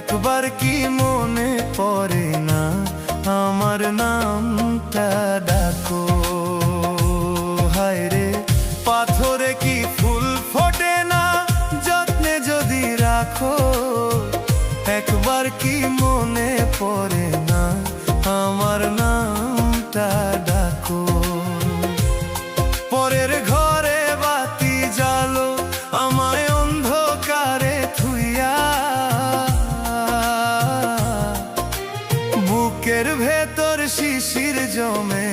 একবার কি মনে পড়ে না আমার নামটা ডাকো। হায় রে পাথরে কি ফুল ফোটে না যত্নে যদি রাখো। একবার কি মনে পড়ে না আমার নামটা ডাকো। পরের ঘরে বাতি জ্বালো আমায় অন্ধকারে থুইয়া। বুকের ভেতর শিশির জমে